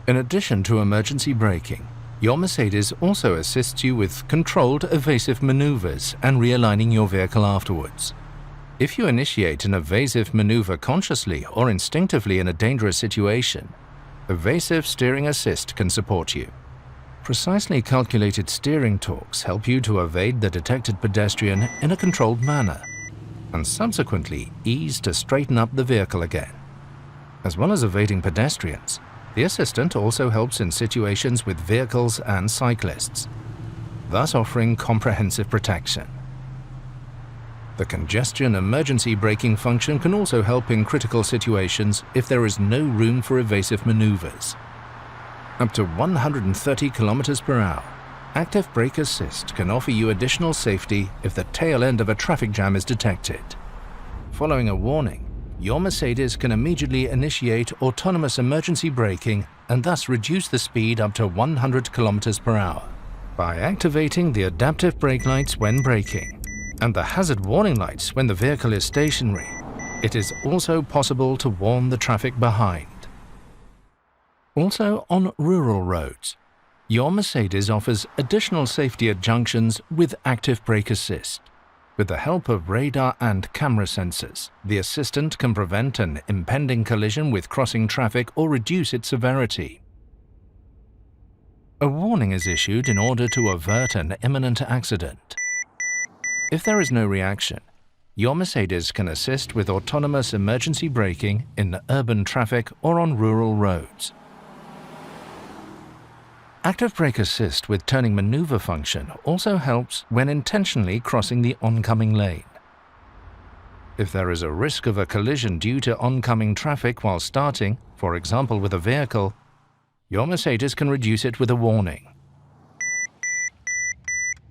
In addition to emergency braking, your Mercedes also assists you with controlled evasive maneuvers and realigning your vehicle afterwards. If you initiate an evasive maneuver consciously or instinctively in a dangerous situation, evasive steering assist can support you. Precisely calculated steering torques help you to evade the detected pedestrian in a controlled manner, and subsequently ease to straighten up the vehicle again. As well as evading pedestrians, the assistant also helps in situations with vehicles and cyclists, thus offering comprehensive protection. The congestion emergency braking function can also help in critical situations if there is no room for evasive maneuvers. Up to 130 km per hour, active brake assist can offer you additional safety if the tail end of a traffic jam is detected. Following a warning, your Mercedes can immediately initiate autonomous emergency braking and thus reduce the speed up to 100 km per hour. By activating the adaptive brake lights when braking and the hazard warning lights when the vehicle is stationary, it is also possible to warn the traffic behind. Also on rural roads, your Mercedes offers additional safety at junctions with active brake assist. With the help of radar and camera sensors, the assistant can prevent an impending collision with crossing traffic or reduce its severity. A warning is issued in order to avert an imminent accident. If there is no reaction, your Mercedes can assist with autonomous emergency braking in urban traffic or on rural roads. Active brake assist with turning maneuver function also helps when intentionally crossing the oncoming lane. If there is a risk of a collision due to oncoming traffic while starting, for example with a vehicle, your Mercedes can reduce it with a warning.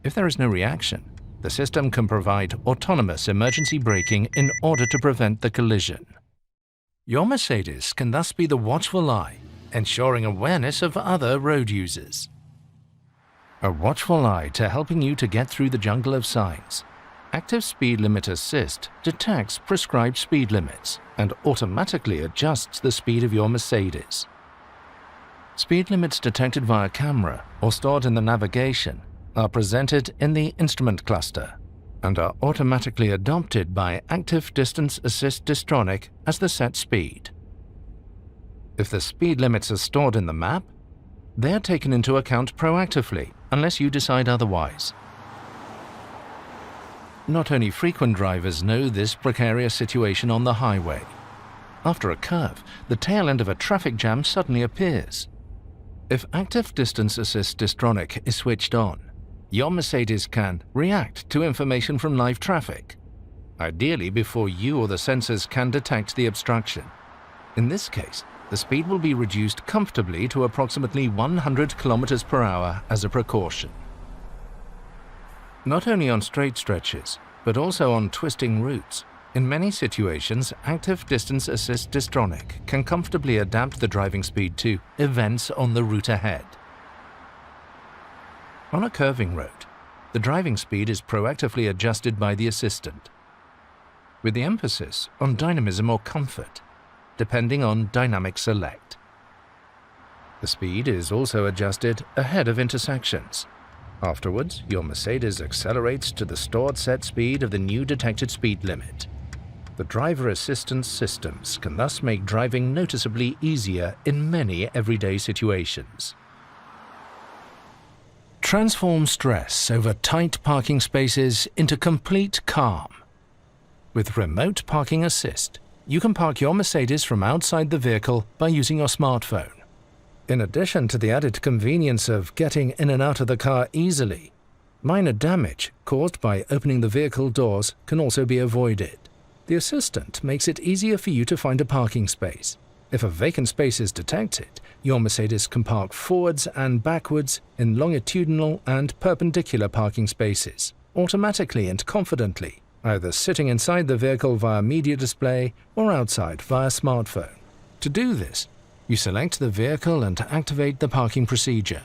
If there is no reaction, the system can provide autonomous emergency braking in order to prevent the collision. Your Mercedes can thus be the watchful eye, ensuring awareness of other road users. A watchful eye to helping you to get through the jungle of signs. Active Speed Limit Assist detects prescribed speed limits and automatically adjusts the speed of your Mercedes. Speed limits detected via camera or stored in the navigation are presented in the instrument cluster and are automatically adopted by Active Distance Assist DISTRONIC as the set speed. If the speed limits are stored in the map, they are taken into account proactively unless you decide otherwise. Not only frequent drivers know this precarious situation on the highway. After a curve, the tail end of a traffic jam suddenly appears. If Active Distance Assist DISTRONIC is switched on, your Mercedes can react to information from live traffic, ideally before you or the sensors can detect the obstruction. In this case, the speed will be reduced comfortably to approximately 100 km per hour as a precaution. Not only on straight stretches, but also on twisting routes, in many situations, Active Distance Assist DISTRONIC can comfortably adapt the driving speed to events on the route ahead. On a curving road, the driving speed is proactively adjusted by the assistant, with the emphasis on dynamism or comfort, depending on dynamic select. The speed is also adjusted ahead of intersections. Afterwards, your Mercedes accelerates to the stored set speed of the new detected speed limit. The driver assistance systems can thus make driving noticeably easier in many everyday situations. Transform stress over tight parking spaces into complete calm. With Remote Parking Assist, you can park your Mercedes from outside the vehicle by using your smartphone. In addition to the added convenience of getting in and out of the car easily, minor damage caused by opening the vehicle doors can also be avoided. The assistant makes it easier for you to find a parking space. If a vacant space is detected, your Mercedes can park forwards and backwards in longitudinal and perpendicular parking spaces, automatically and confidently, either sitting inside the vehicle via media display or outside via smartphone. To do this, you select the vehicle and activate the parking procedure.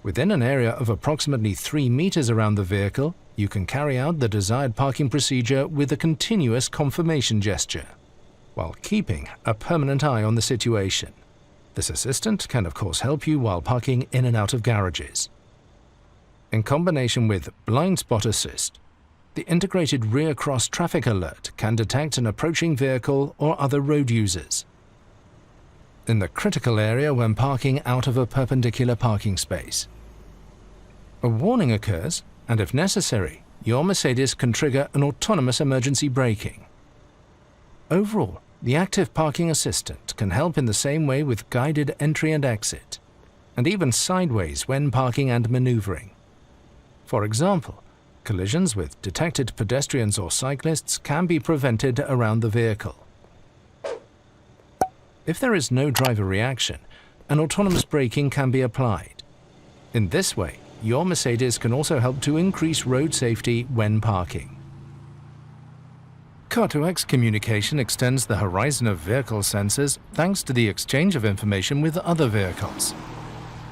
Within an area of approximately 3 meters around the vehicle, you can carry out the desired parking procedure with a continuous confirmation gesture, while keeping a permanent eye on the situation. This assistant can of course help you while parking in and out of garages. In combination with Blind Spot Assist, the integrated rear cross traffic alert can detect an approaching vehicle or other road users in the critical area when parking out of a perpendicular parking space. A warning occurs, and if necessary, your Mercedes can trigger an autonomous emergency braking. Overall, the Active Parking Assistant can help in the same way with guided entry and exit, and even sideways when parking and maneuvering. For example, collisions with detected pedestrians or cyclists can be prevented around the vehicle. If there is no driver reaction, an autonomous braking can be applied. In this way, your Mercedes can also help to increase road safety when parking. Car-to-X communication extends the horizon of vehicle sensors thanks to the exchange of information with other vehicles.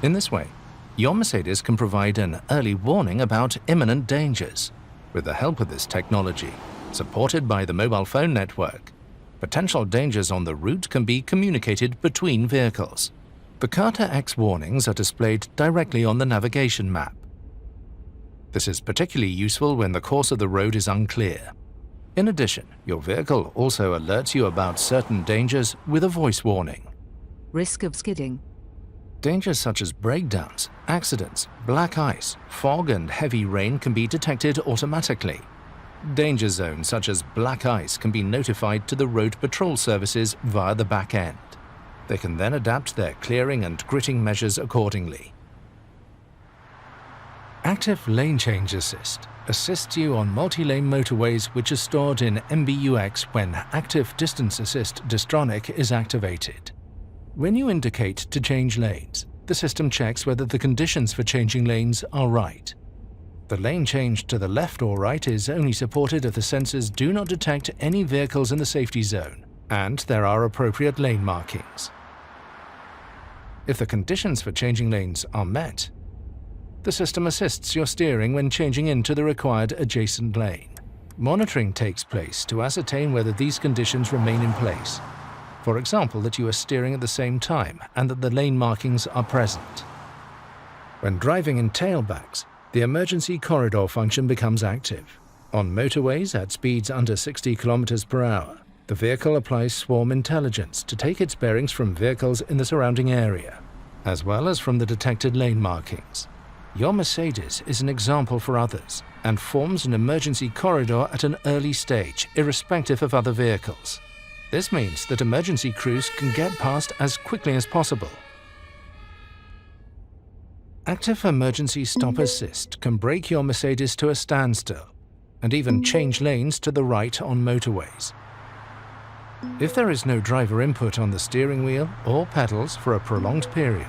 In this way, your Mercedes can provide an early warning about imminent dangers. With the help of this technology, supported by the mobile phone network, potential dangers on the route can be communicated between vehicles. The Car-to-X warnings are displayed directly on the navigation map. This is particularly useful when the course of the road is unclear. In addition, your vehicle also alerts you about certain dangers with a voice warning. Risk of skidding. Dangers such as breakdowns, accidents, black ice, fog and heavy rain can be detected automatically. Danger zones such as black ice can be notified to the road patrol services via the back end. They can then adapt their clearing and gritting measures accordingly. Active Lane Change Assist assists you on multi-lane motorways which are stored in MBUX when Active Distance Assist DISTRONIC is activated. When you indicate to change lanes, the system checks whether the conditions for changing lanes are right. The lane change to the left or right is only supported if the sensors do not detect any vehicles in the safety zone and there are appropriate lane markings. If the conditions for changing lanes are met, the system assists your steering when changing into the required adjacent lane. Monitoring takes place to ascertain whether these conditions remain in place. For example, that you are steering at the same time and that the lane markings are present. When driving in tailbacks, the emergency corridor function becomes active. On motorways at speeds under 60 km per hour, the vehicle applies swarm intelligence to take its bearings from vehicles in the surrounding area, as well as from the detected lane markings. Your Mercedes is an example for others and forms an emergency corridor at an early stage, irrespective of other vehicles. This means that emergency crews can get past as quickly as possible. Active Emergency Stop Assist can brake your Mercedes to a standstill and even change lanes to the right on motorways. If there is no driver input on the steering wheel or pedals for a prolonged period,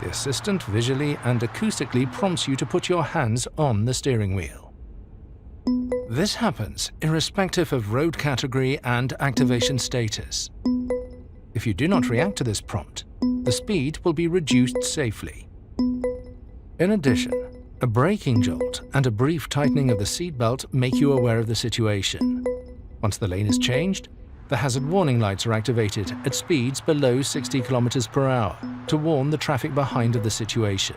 the assistant visually and acoustically prompts you to put your hands on the steering wheel. This happens irrespective of road category and activation status. If you do not react to this prompt, the speed will be reduced safely. In addition, a braking jolt and a brief tightening of the seatbelt make you aware of the situation. Once the lane is changed, the hazard warning lights are activated at speeds below 60 km per hour to warn the traffic behind of the situation.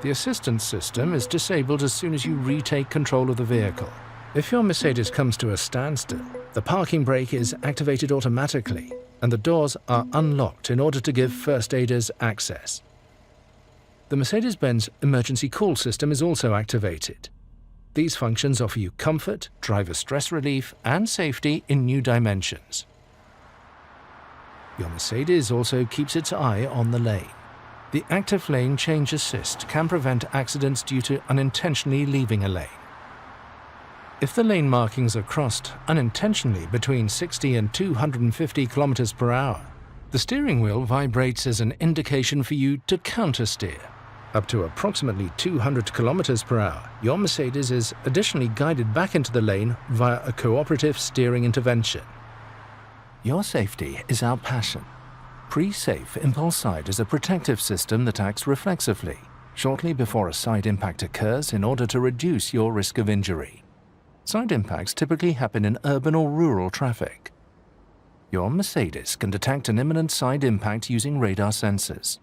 The assistance system is disabled as soon as you retake control of the vehicle. If your Mercedes comes to a standstill, the parking brake is activated automatically and the doors are unlocked in order to give first aiders access. The Mercedes-Benz emergency call system is also activated. These functions offer you comfort, driver stress relief, and safety in new dimensions. Your Mercedes also keeps its eye on the lane. The Active Lane Change Assist can prevent accidents due to unintentionally leaving a lane. If the lane markings are crossed unintentionally between 60 and 250 km per hour, the steering wheel vibrates as an indication for you to countersteer. Up to approximately 200 km per hour, your Mercedes is additionally guided back into the lane via a cooperative steering intervention. Your safety is our passion. Pre-Safe Impulse Side is a protective system that acts reflexively, shortly before a side impact occurs in order to reduce your risk of injury. Side impacts typically happen in urban or rural traffic. Your Mercedes can detect an imminent side impact using radar sensors.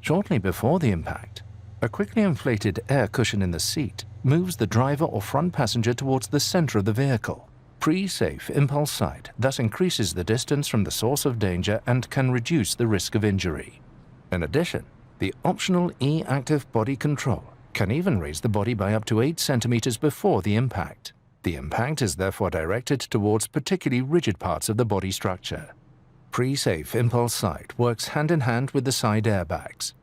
Shortly before the impact, a quickly inflated air cushion in the seat moves the driver or front passenger towards the center of the vehicle. Pre-Safe Impulse Side thus increases the distance from the source of danger and can reduce the risk of injury. In addition, the optional E-Active Body Control can even raise the body by up to 8 centimeters before the impact. The impact is therefore directed towards particularly rigid parts of the body structure. Pre-Safe Impulse Side works hand in hand with the side airbags,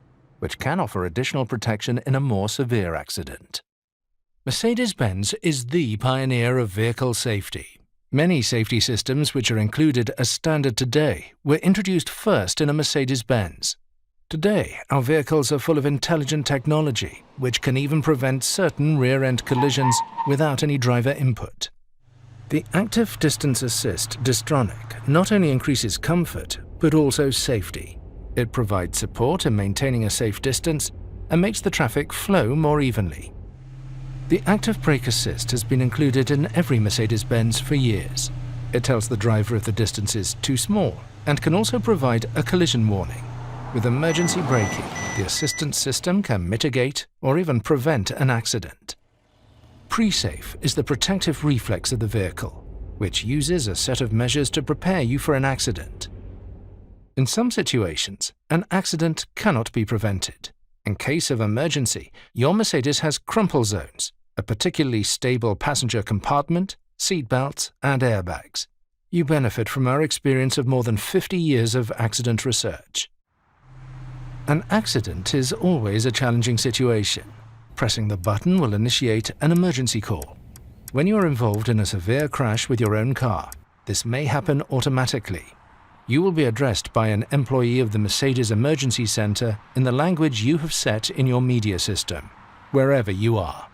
which can offer additional protection in a more severe accident. Mercedes-Benz is the pioneer of vehicle safety. Many safety systems which are included as standard today were introduced first in a Mercedes-Benz. Today, our vehicles are full of intelligent technology, which can even prevent certain rear-end collisions without any driver input. The Active Distance Assist DISTRONIC not only increases comfort, but also safety. It provides support in maintaining a safe distance and makes the traffic flow more evenly. The Active Brake Assist has been included in every Mercedes-Benz for years. It tells the driver if the distance is too small and can also provide a collision warning. With emergency braking, the assistance system can mitigate or even prevent an accident. Pre-safe is the protective reflex of the vehicle, which uses a set of measures to prepare you for an accident. In some situations, an accident cannot be prevented. In case of emergency, your Mercedes has crumple zones, a particularly stable passenger compartment, seat belts, and airbags. You benefit from our experience of more than 50 years of accident research. An accident is always a challenging situation. Pressing the button will initiate an emergency call. When you are involved in a severe crash with your own car, this may happen automatically. You will be addressed by an employee of the Mercedes Emergency Center in the language you have set in your media system, wherever you are.